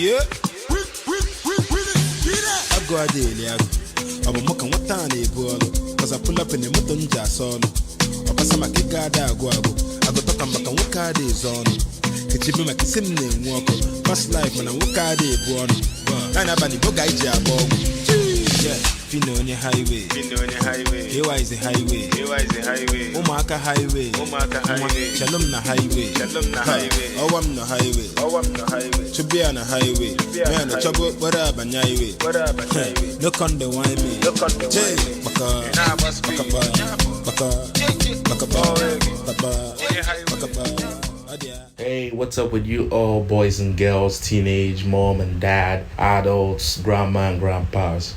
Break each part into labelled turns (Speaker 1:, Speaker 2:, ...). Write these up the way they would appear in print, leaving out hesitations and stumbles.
Speaker 1: Yeah. I go a daily. I'm a mock and what time they go. Cause I pull up in the mountain jas on. I pass my kick out there go. I go talk and back and what car days on. It's you make a sim name walk. Past life when I walk out day born. And I ban the book I jab. Yeah. Phyno Highway. Phyno Highway. Here is the highway. Here is the highway. Omaka Highway. Omaka Highway. Shalom na highway. Shalom na highway. Owam na highway. Owam na highway. To be on a highway. Man, a trouble. What up and highway. What up and highway. Look on the wine me. Look on the wine me.
Speaker 2: Hey, what's up with you all, boys and girls, teenage, mom and dad, adults, grandma and grandpas?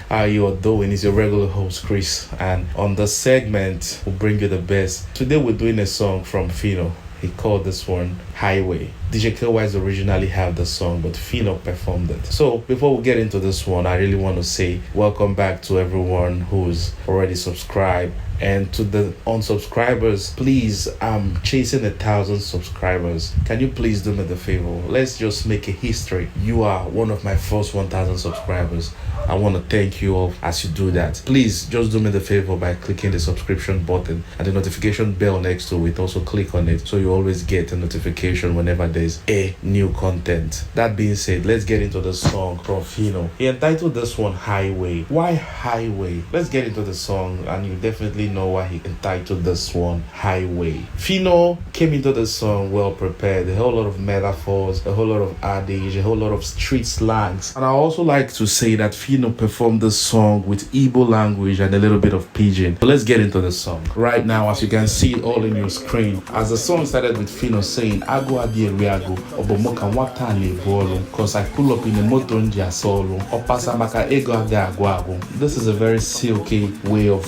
Speaker 2: How you all doing? It's your regular host, Chris, and on the segment, we'll bring you the best. Today, we're doing a song from Phyno. He called this one Highway. DJ Killwise originally had the song, but Phyno performed it. So before we get into this one, I really want to say welcome back to everyone who's already subscribed. And to the unsubscribers, please, I'm chasing 1,000 subscribers. Can you please do me the favor? Let's just make a history. You are one of my first 1,000 subscribers. I want to thank you all as you do that. Please just do me the favor by clicking the subscription button and the notification bell next to it. Also click on it so you always get a notification whenever there's a new content. That being said, let's get into the song from Phyno. He entitled this one Highway. Why Highway? Let's get into the song and you definitely know why he entitled this one Highway. Phyno came into the song well prepared. A whole lot of metaphors, a whole lot of adage, a whole lot of street slangs. And I also like to say that Phyno performed this song with Igbo language and a little bit of Pidgin. So let's get into the song. Right now, as you can see all in your screen, as the song started with Phyno saying Ago adi eriago obomoka nwata na-ebuolu cause I pull up in a motor nji asolu opasa maka ego adi agwago. This is a very silky way of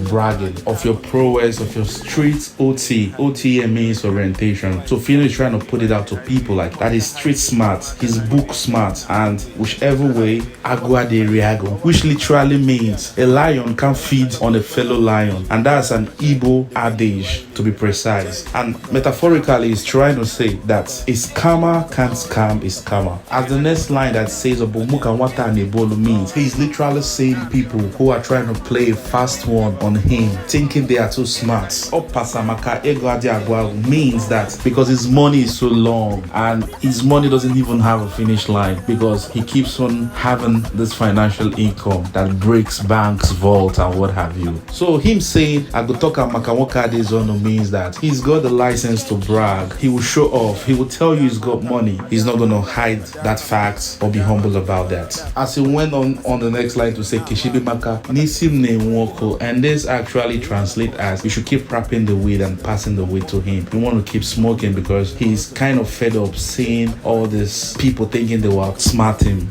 Speaker 2: bragging of your prowess, of your street OT. OT means orientation. So Phyno is trying to put it out to people like that is street smart, he's book smart, and whichever way Ago adi eriago, which literally means a lion can feed on a fellow lion, and that's an Igbo adage to be precise. And metaphorically, he's trying to say that a scammer can't scam a scammer. As the next line that says Obomuka Wata Nebolo means he's literally saying people who are trying to play a fast one on him, thinking they are too smart. Opasamaka Ego Adiagwa means that because his money is so long and his money doesn't even have a finish line because he keeps on having this financial income that breaks banks, vault, and what have you. So him saying Agotoka Makawoka Dezono means that he's got the license to brag. He will show off. He will tell you he's got money. He's not going to hide that fact or be humble about that. As he went on the next line to say Kishibi Maka Nisim Ne Nwoko, and this actually translates as you should keep wrapping the weed and passing the weed to him. You want to keep smoking because he's kind of fed up seeing all these people thinking they will outsmart him,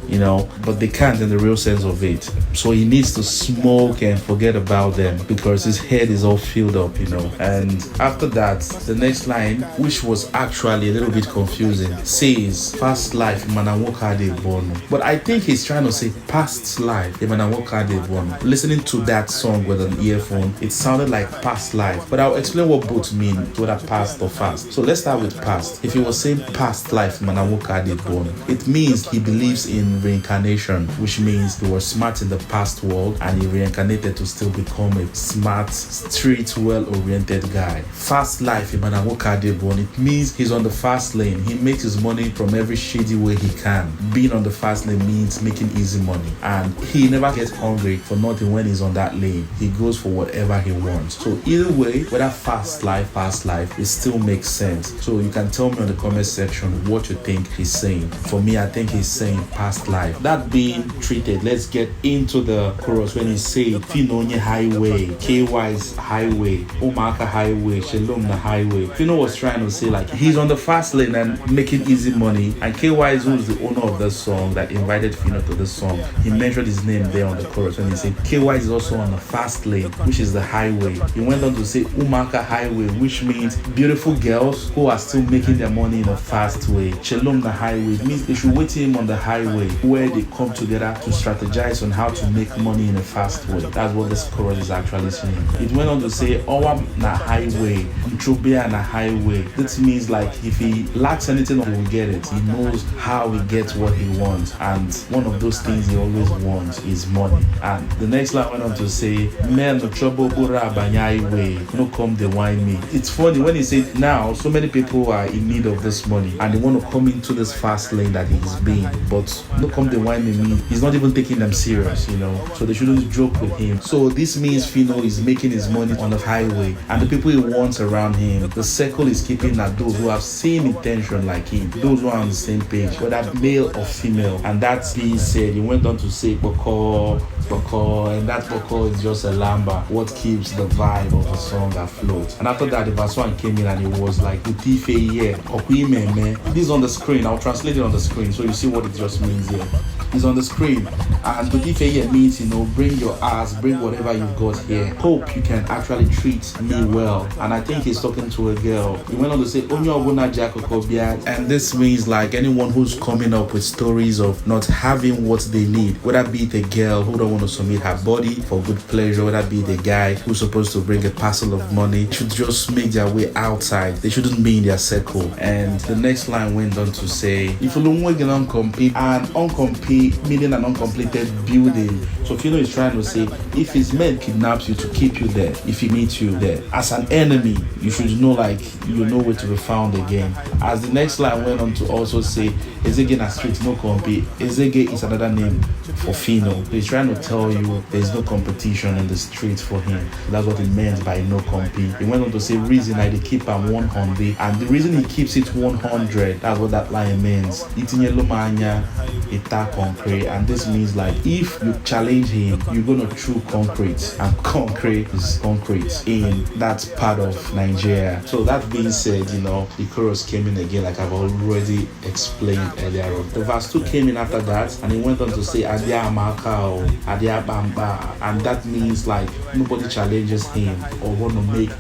Speaker 2: but they can't in the real sense of it. So he needs to smoke and forget about them because his head is all filled up, And after that, the next line, which was actually a little bit confusing, says past life manawokade bono. But I think he's trying to say past life manawokade bono. Listening to that song with an earphone, it sounded like past life. But I'll explain what both mean, whether past or fast. So let's start with past. If he was saying past life manawokade bono, it means he believes in reincarnation, which means he was smart in the past world and he reincarnated to still become a smart, street, well-oriented guy. Fast life, it means he's on the fast lane. He makes his money from every shady way he can. Being on the fast lane means making easy money, and he never gets hungry for nothing when he's on that lane. He goes for whatever he wants. So either way, whether fast life, past life, it still makes sense. So you can tell me in the comment section what you think he's saying. For me, I think he's saying past life. That being treated, let's get into the chorus when he say Phyno Highway, KY's Highway, Omaka Highway, Shalom the Highway. Phyno was trying to say like he's on the fast lane and making easy money, and KY who is the owner of the song that invited Phyno to the song, he mentioned his name there on the chorus when he said KY is also on the fast lane, which is the highway. He went on to say Umaka Highway, which means beautiful girls who are still making their money in a fast way. Shalom the highway means they should wait him on the highway where they come together to strategize on how to make money in a fast way. That's what this chorus is actually saying. It went on to say Owa na highway, Ntrobia na highway. This means like if he lacks anything, he will get it. He knows how he gets what he wants, and one of those things he always wants is money. And the next line went on to say, "Men no trouble ura banyai way, no come they whine me." It's funny when he said now so many people are in need of this money and they want to come into this fast lane that he's being, but no come they whine me. He's not even taking them serious, you know. So they shouldn't joke with him. So this means Phyno is making his money on the highway, and the people he wants around him, the circle is keeping at those who have same intention like him, those who are on the same page, whether male or female. And that being said, he went on to say Boko, and that Boko is just a lamba, what keeps the vibe of the song afloat. And after that, the verse 1 came in and it was like Utife yeah, this is on the screen. I'll translate it on the screen so you see what it just means here. It's on the screen, and Utife means, you know, bring your ass, bring whatever you've got here. Hope you can actually treat me well. And I think he's talking to a girl. He went on to say Onyo Obuna Jakokobia, and this means like anyone who's coming up with stories of not having what they need, whether be it a girl who don't want to submit her body for good pleasure, whether be the guy who's supposed to bring a parcel of money, should just make their way outside. They shouldn't be in their circle. And the next line went on to say, if you don't compete, and uncompete meaning an uncompleted building. So Phyno is trying to say, if his men kidnaps you to keep you there, if he meets you there as an enemy, you should know like you know where to be found again. As the next line went on to also say, Ezege na street no compete. Ezege is another name for Phyno. So he's trying to tell you there's no competition in the streets for him. That's what it means by no compete. He went on to say, reason I keep him 100, and the reason he keeps it 100, that's what that line means. Itinye lomanya ita concrete, and this means like if you challenge him, you're gonna chew concrete, and concrete is concrete in that part of Nigeria. So that being said, you know, the chorus came in again like I've already explained earlier on. The verse 2 came in after that, and he went on to say Adia Amakao, Adia Bamba, and that means like nobody challenges him or want to make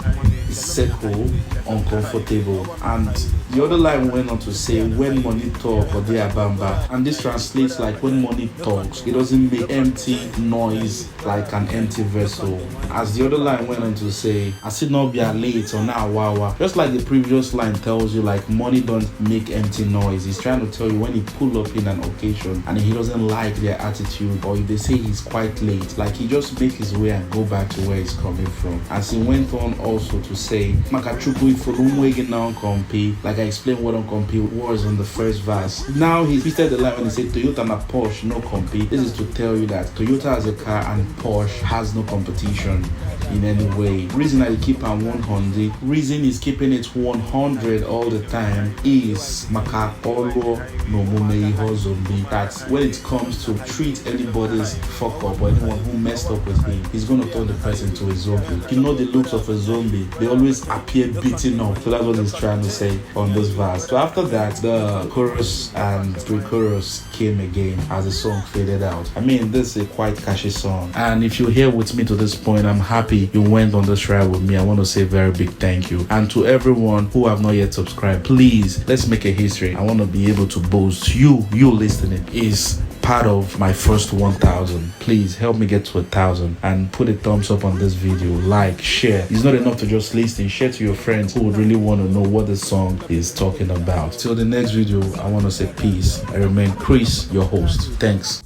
Speaker 2: his circle uncomfortable. And the other line went on to say when money talk or Adia Bamba, and this translates like when money talks, it doesn't make empty noise like an empty vessel. As the other line went on to say, I see not be a late or now wawa. Just like the previous line tells you like money don't make empty noise. He's trying to tell you when he pull up in an occasion and he doesn't like their attitude, or if they say he's quite late, like he just make his way and go back to where he's coming from. As he went on also to say, Makachuku ifulumwege na unkompi, like I explained what unkompi was on the first verse. Now he twisted the line when he said Toyota na Porsche no compete. This is to tell you that Toyota has a car and Porsche has no competition in any way. Reason I keep on 100, reason is keeping it 100 all the time is Makapolo no Mumei zombie. That when it comes to treat anybody's fuck up or anyone who messed up with him, he's gonna turn the person to a zombie. You know the looks of a zombie, they always appear beaten up. So that's what he's trying to say on this verse. So after that, the chorus and pre-chorus came again as the song faded out. I mean, this is a quite catchy song, and if you're here with me to this point, I'm happy you went on this ride with me. I want to say a very big thank you. And to everyone who have not yet subscribed, please let's make a history. I want to be able to boast you listening is part of my first 1,000. Please help me get to 1,000 and put a thumbs up on this video, like, share. It's not enough to just listen, share to your friends who would really want to know what the song is talking about. Till the next video, I want to say peace. I remain Chris, your host. Thanks.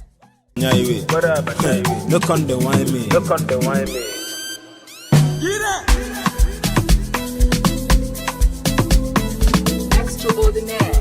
Speaker 1: Look on the wine me.
Speaker 3: Look on the wine me.
Speaker 4: Extraordinaire.